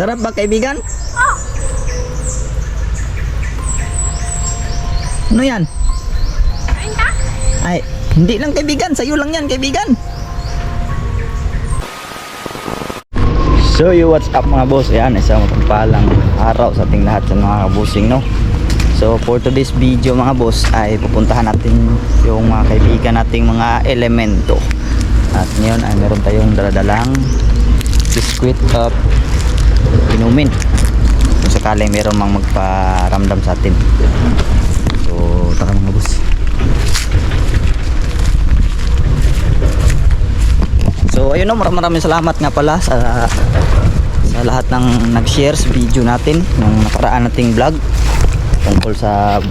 Sarap ba kaibigan? Ano yan? Ay, hindi lang kaibigan, sa'yo lang yan kaibigan. So what's up mga boss? Ayan, isang mapagpalang araw sa ating lahat sa mga kabusing, no? So for today's video mga boss ay pupuntahan natin yung mga kaibigan nating mga elemento. At ngayon ay meron tayong daladalang biskwit at inumin kung sakali meron mang magparamdam sa atin. So tara mga boss. So ayun, no, maraming salamat nga pala sa lahat ng nag-share sa video natin nung nakaraan nating vlog tungkol sa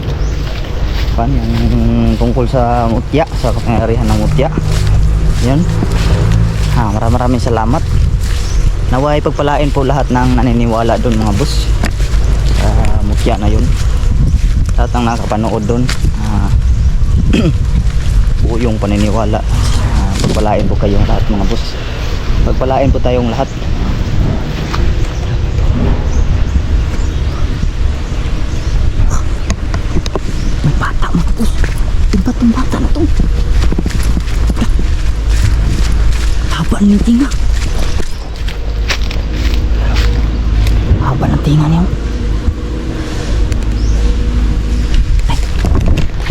tungkol sa mutya, sa kapangyarihan ng mutya. Yun. Maraming salamat. Naway pagpalain po lahat ng naniniwala doon mga boss. Mutya na yun. Lahat ng nakapanood doon. Buo yung paniniwala. Pagpalain po kayong lahat mga boss. Pagpalain po tayong lahat. May bata mga boss. Yung bata na to. Haba ng tinga. Haba ng tinga niyo.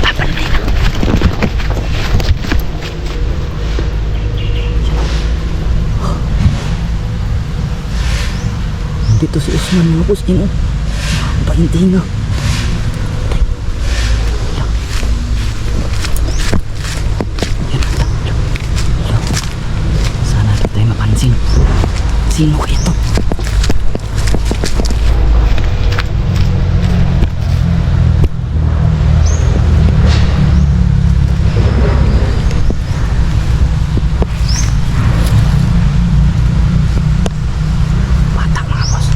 Haba ng tinga. Dito si Usman mga boss. Haba ng tinga. Sino kaya ito? Bata mga boss.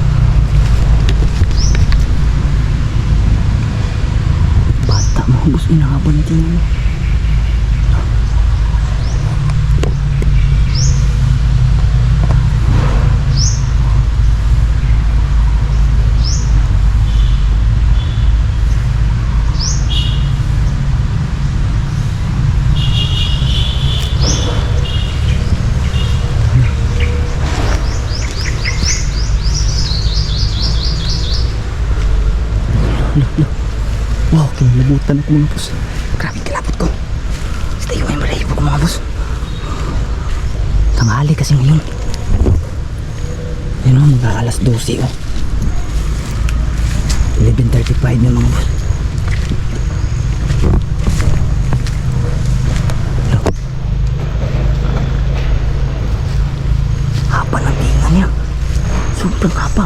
Bata mga boss. Inahaban din. Wow, kinalabutan ako mga boss. Grabe kilapot ko. Stay away, malahibo ko mga boss. Tanghali kasi ngayon. Yan o, mga alas 12 o. 11:35 na mga boss. Haba ng tinga niya. Sobrang haba.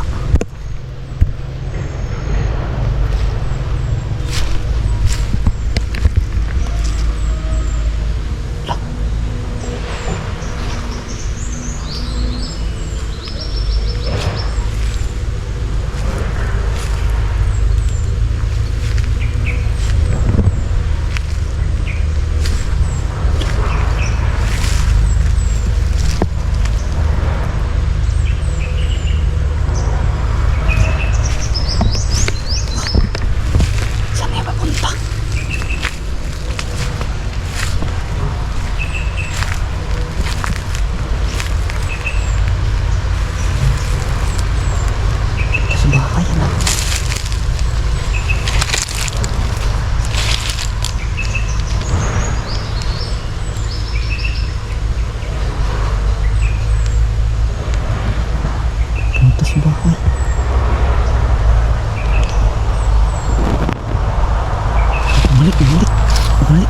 Balik.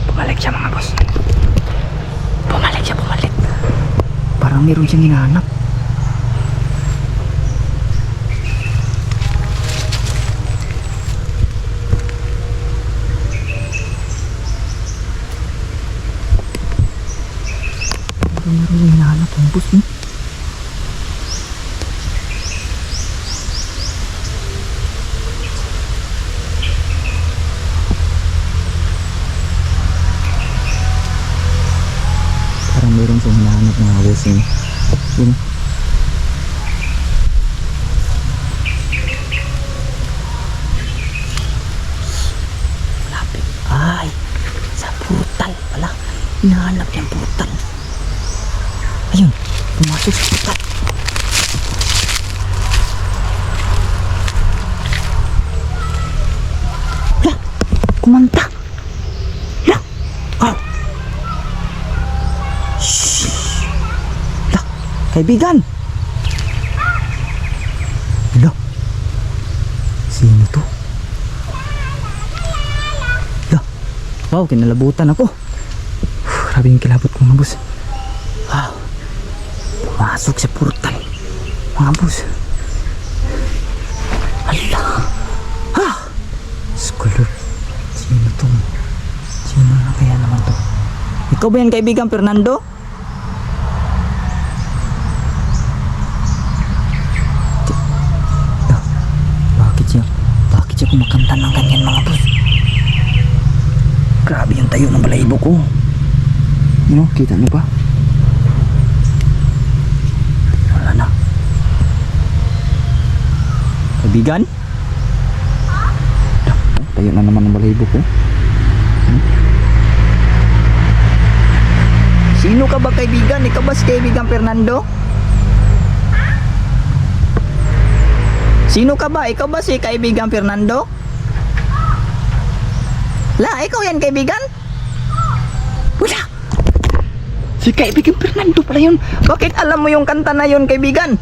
Bumalik siya mga boss. Bumalik. Parang meron siyang hinahanap. Parang meron siyang hinahanap mga boss. meron siyang hinahanap mga bossing. Yun. Malapit. Ay, sa portal pala. Hinahanap yung portal. Ayun, pumasok sa portal. Lah, kumanta. Lah, oh. Shhh. Lah, kaibigan. Lah, sino to? Lah, wow, kinalabutan ako. Grabe yung kilabot ko mga boss. Wow, pumasok sa portal mga boss. Hala, ha, scholar. Sino to? Sino na kaya naman to? Ikaw ba yan kaibigan Fernando? Bakit siya kumakanta ng ganyan mga boss? Grabe yung tayo ng balahibo ko. Ano, kita niyo ba? Wala na. Kaibigan? Tayo na naman ng balahibo ko. Sino ka ba kaibigan? Ikaw ba si kaibigan Fernando? Sino ka ba? Ikaw ba si kaibigan Fernando? La, ikaw yan kaibigan? Wala! Si kaibigan Fernando pala yun. Bakit alam mo yung kanta na yun kaibigan?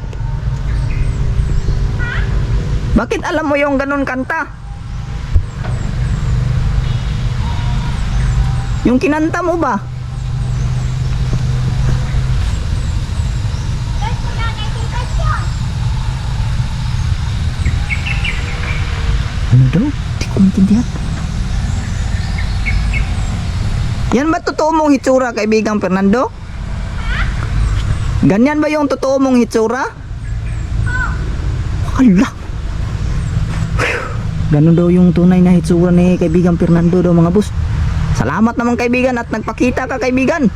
Bakit alam mo yung ganun kanta? Yung kinanta mo ba? Ano daw? Hindi ko maintindihan. Yan ba totoo mong hitsura kaibigan Fernando? Ganyan ba yung totoo mong hitsura? Hala. Ganun daw yung tunay na hitsura ni kaibigan Fernando daw mga boss. Salamat naman kaibigan at nagpakita ka kaibigan.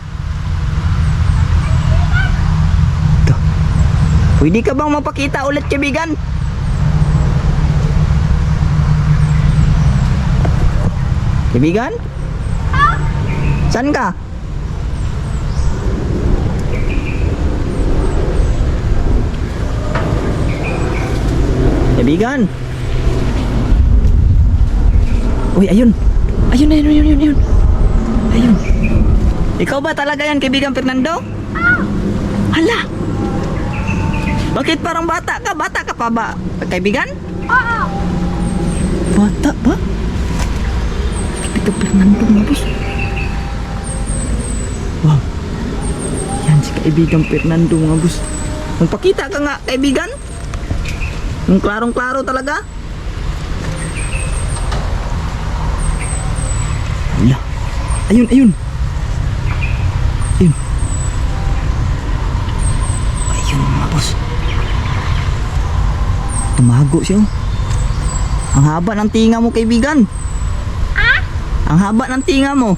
Ito. Pwede ka bang mapakita ulit kaibigan? Kaibigan? Saan ka? Kaibigan? Uy, ayun. Ayun. Ayun. Ikaw ba talaga yan, kaibigan Fernando? Hala. Bakit parang bata ka? Bata ka pa ba, kaibigan? Oo. Bata ba? Kaibigan Fernando, mga boss. Wow. Yan si kaibigan Fernando mga boss. Magpakita ka nga kaibigan. Yung klarong-klaro talaga. Wala. Ayun. Ayun. Ayun mga boss. Tumago siya. Ang haba ng tinga mo kaibigan. Ang haba ng tinga mo.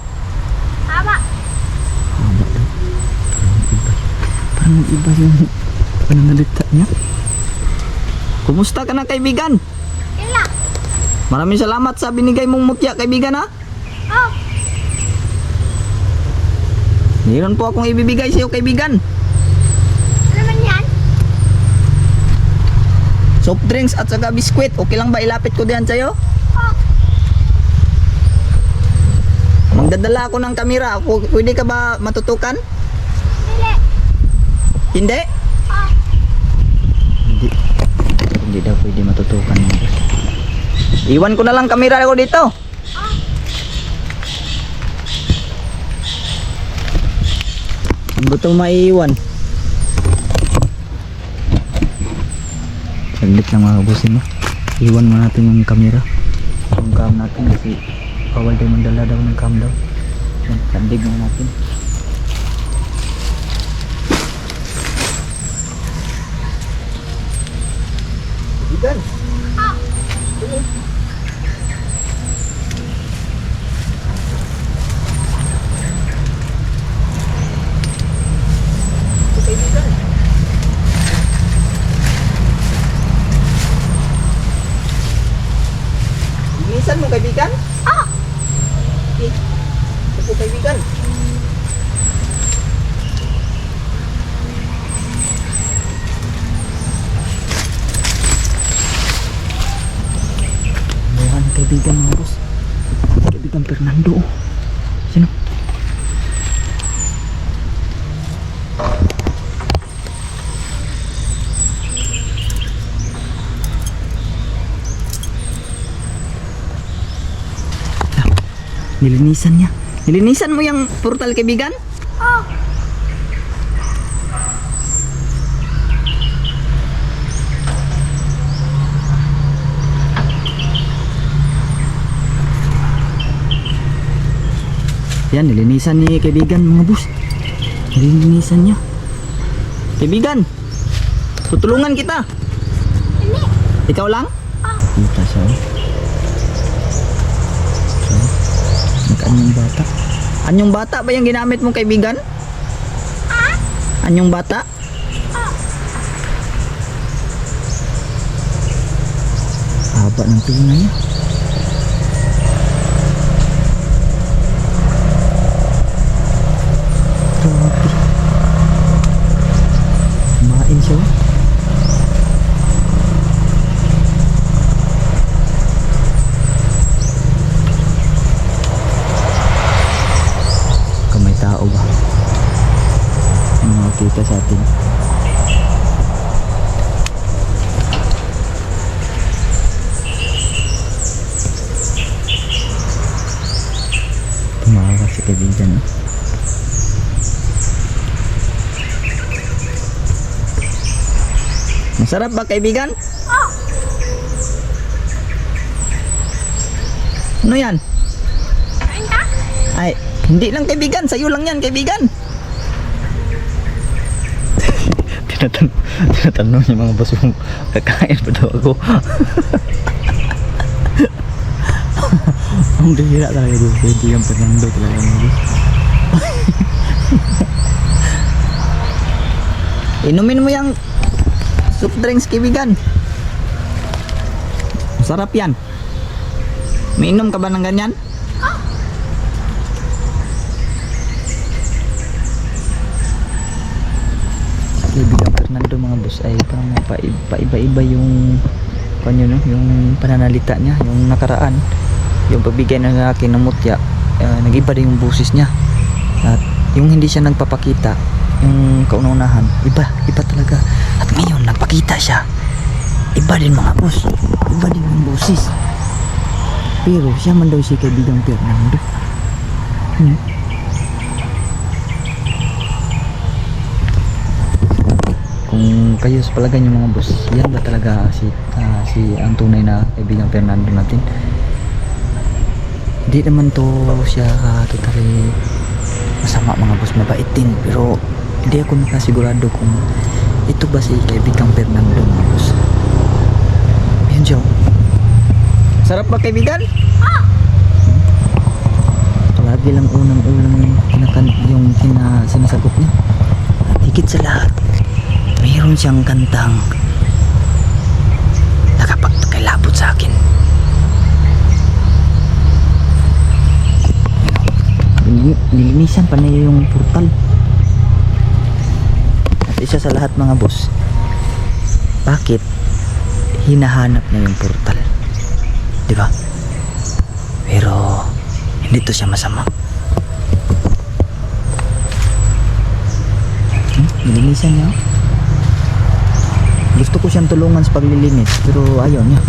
Haba daw. Parang iba yung pananalita niya. Kumusta ka na kaibigan? Ila. Maraming salamat sa binigay mong mutya kaibigan ha. Oh. Mayroon po akong ibibigay sa iyo kaibigan. Ano naman yan? Soft drinks at saka biskwit. Okay lang ba ilapit ko diyan sa iyo? Oh. Magdadala ako ng kamera. Pwede ka ba matutukan? Hindi. Hindi? Hindi daw pwede matutukan. Iwan ko na lang kamera ko dito. Ano ba ito maiiwan? Saglit lang mga kabusin mo. Iwan mo natin yung kamera. Yung cam natin kasi bawal tayo magdala daw ng cam daw. Yan, sandig na natin. Ikan. po kaibigan. Ayan, kaibigan mga boss. Kaibigan Fernando. Sino? Nilinisan niya. Nilinisan mo yung portal, kaibigan? Oh. Yan, nilinisan ni kaibigan mga boss. Nilinisan niya. Kaibigan, tutulungan kita. Hindi. Ikaw lang? Kita siya. Anyong bata. Anyong bata ba yung ginamit mong kaibigan? Anyong bata? Haba ng tinga niya. Grabe. Kumain siya. May tao ba? Ano makita sa atin? Tumawa si kaibigan. Masarap ba kaibigan? Ano yan? Ay, hindi lang kaibigan, sa'yo lang yan kaibigan. Tinatanong niya mga boss kung kakain pa daw ako. Ang bihira talaga doon, kaibigan Fernando talaga mga boss. Inumin mo yung soft drinks kaibigan. Masarap yan. Mainom ka ba ng ganyan? Kaibigan Fernando mga boss ay parang paiba-iba yung kanyo, no? Yung pananalita niya, yung nakaraan, yung pagbigay ng akin ng mutya, nag-iba din yung boses niya. At yung hindi siya nagpapakita, yung kaunahan, iba talaga. At ngayon nagpakita siya, iba din mga boss, iba din yung boses. Pero siya man daw si kaibigan Fernando. Kung kayo sa palagay niyo mga boss, yan ba talaga si ang tunay na kaibigan Fernando natin? Hindi naman to siya totally masama mga boss, mabait din, pero hindi ako nakasigurado kung ito ba si kaibigan Fernando mga boss. Yan siya. Sarap ba kaibigan? Lagi lang unang-unang yung sinasagot niya. At higit sa lahat, mayroon siyang kantang nakapagpakilabot sa akin. Nilinisan pa niya yung portal. At isa sa lahat mga boss, bakit hinahanap niya yung portal? Diba? Pero hindi to siya masama. Nilinisan niya. Gusto ko siyang tulungan sa paglilinis, pero ayaw niya.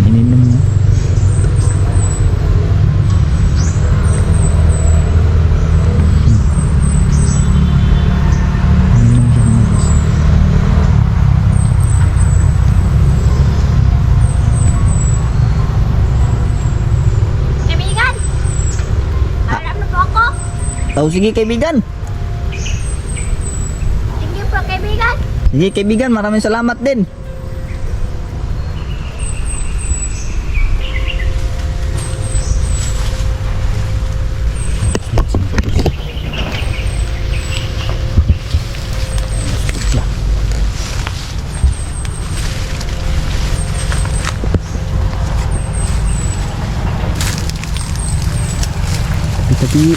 Ininom niya. Ininom siya mga boss. Kaibigan! Harap na po ako. Oh, sige kaibigan. Sige po kaibigan. Sige kaibigan, maraming salamat din. tabi.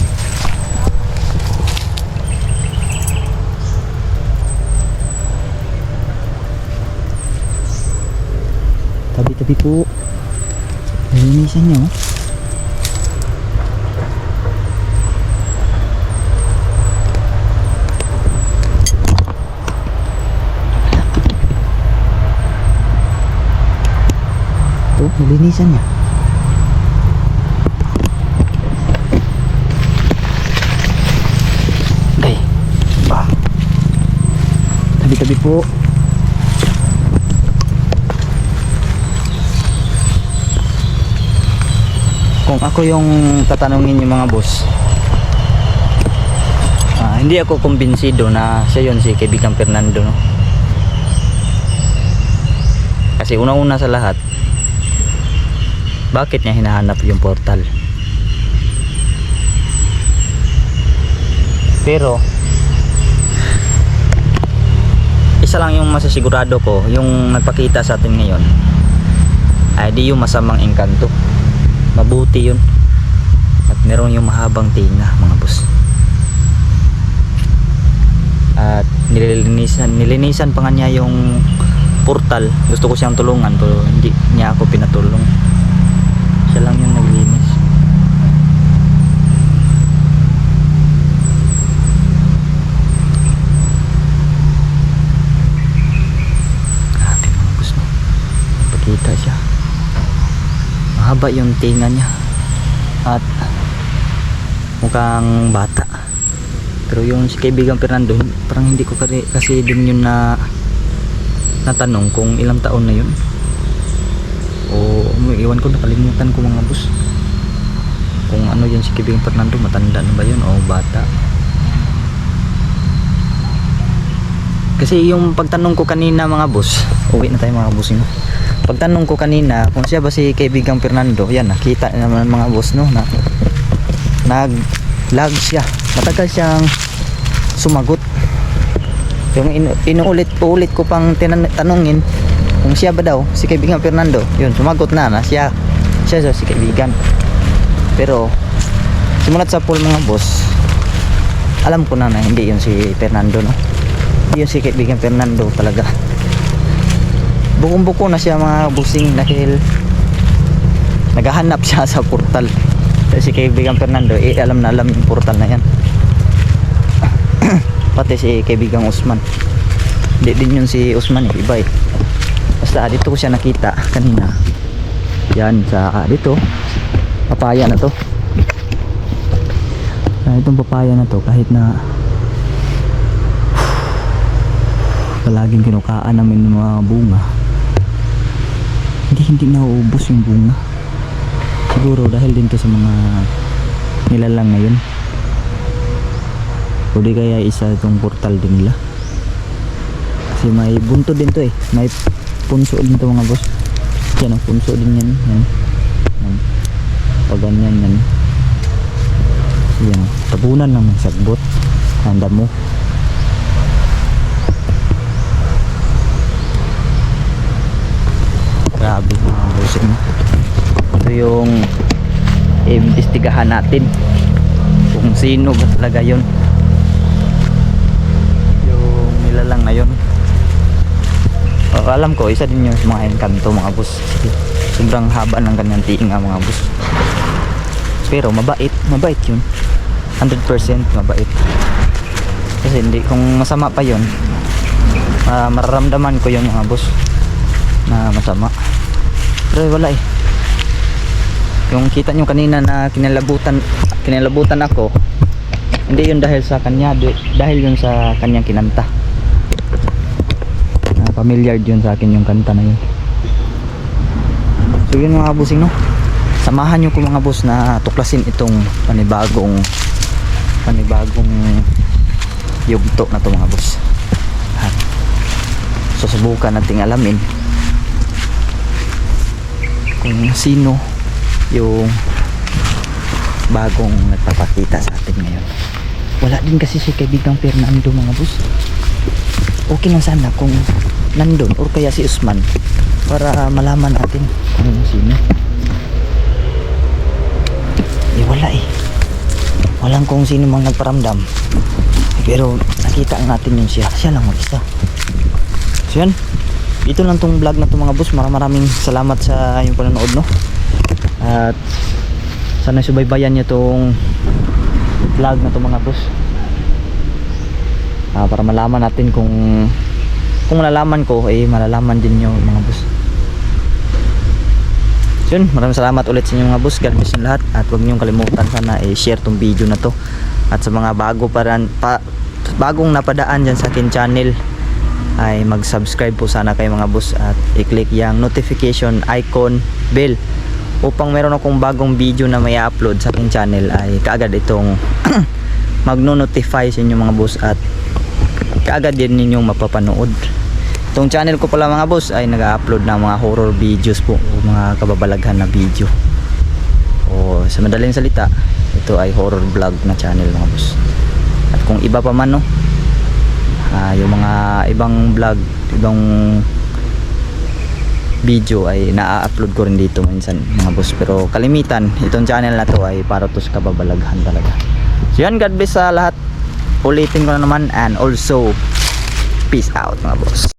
Tabi-tabi po. Nalinisan niya oh. Ito, nalinisan niya. Okay. Tabi-tabi po. Kung ako yung tatanungin yung mga boss, hindi ako kumbinsido na siya yun si kaibigang Fernando, no? Kasi una-una sa lahat, bakit niya hinahanap yung portal? Pero isa lang yung masasigurado ko, yung nagpakita sa atin ngayon ay di yung masamang engkanto. Mabuti yun. At meron yung mahabang tinga, mga boss. At nilinisan pa nga niya yung portal. Gusto ko siyang tulungan pero hindi niya ako pinatulong. Siya lang yung naglinis. Grabe mga boss, no? Pakita siya. Mahaba yung tinga niya at mukhang bata, pero yung si kaibigang Fernando parang hindi ko kasi din yun na natanong kung ilang taon na yun o iwan ko, nakalimutan ko mga boss kung ano yun si kaibigang Fernando, matanda na ba yun o bata. Kasi yung pagtanong ko kanina mga boss, uwi na tayo mga boss yun. Pagtanong ko kanina kung siya ba si kaibigang Fernando, yan nakita naman mga boss, no, na nag-lag siya, matagal siyang sumagot. Yung inuulit ko pang tanungin kung siya ba daw si kaibigang Fernando, yun sumagot na siya si kaibigan. Pero simulat sa pool mga boss, alam ko na hindi yun si Fernando, no, hindi yun si kaibigang Fernando talaga. Bukong-buko na siya mga busing dahil naghahanap siya sa portal. Si kaibigang Fernando alam na alam yung portal na yan. Pati si kaibigang Usman, hindi din yun si Usman iba basta dito ko siya nakita kanina. Yan sa dito papaya na to. Itong papaya na to kahit na palaging kinukaan namin ng mga bunga, hindi nauubos yung bunga. Siguro dahil din to sa mga nilalang ngayon, o di kaya isa itong portal din nila, kasi may bunto din to may punso din to mga boss. Yan punso din yan, yan. Pag ganyan yan, yan tabunan lang ng sagbot, handa mo. Grabe mga bossing. Ito yung imbestigahan natin kung sino ba talaga yun, yung nilalang na yun. Alam ko isa din yung mga engkanto mga boss. Sobrang haba ng kanyang tinga mga boss. Pero mabait yun, 100% mabait. Kasi hindi, kung masama pa yun, mararamdaman ko yun mga boss na masama. Pero wala yung kita nyo kanina na kinalabutan ako, hindi yun dahil sa kanya, dahil yun sa kanyang kinanta. Familiar yun sa akin yung kanta na yun. So yun mga bossing, no, samahan nyo ko mga boss na tuklasin itong panibagong yugto na to mga boss. Susubukan nating alamin kung sino yung bagong nagpapakita sa atin ngayon. Wala din kasi si kaibigang Fernando mga boss. Okay lang sana kung nandun or kaya si Usman para malaman natin kung sino. Wala Walang kung sino mang nagparamdam. Pero nakita natin yun siya. Siya lang mag-isa. So yan. Dito lang tong vlog na to mga boss. Maraming salamat sa inyong panonood, no. At sana subaybayan nyo tong vlog na to mga boss. Para malaman natin kung malalaman ko, malalaman din nyo mga boss. So yun, maraming salamat ulit sa inyo mga boss. God bless nyo lahat. At huwag nyo kalimutan sana share tong video na to. At sa mga bagong napadaan dyan sa akin channel, ay mag-subscribe po sana kayo mga boss. At i-click yung notification icon bell upang meron akong bagong video na may upload sa akin channel ay kaagad itong magno-notify sa inyo mga boss. At kaagad din ninyong mapapanood. Itong channel ko pala mga boss ay nag-upload ng mga horror videos po, o mga kababalaghan na video, o sa madaling salita ito ay horror vlog na channel mga boss. At kung iba pa man, no, yung mga ibang vlog, ibang video ay na-upload ko rin dito minsan mga boss. Pero kalimitan itong channel na to ay para to sa kababalaghan talaga. So yan, God bless sa lahat. Ulitin ko na naman, and also peace out mga boss.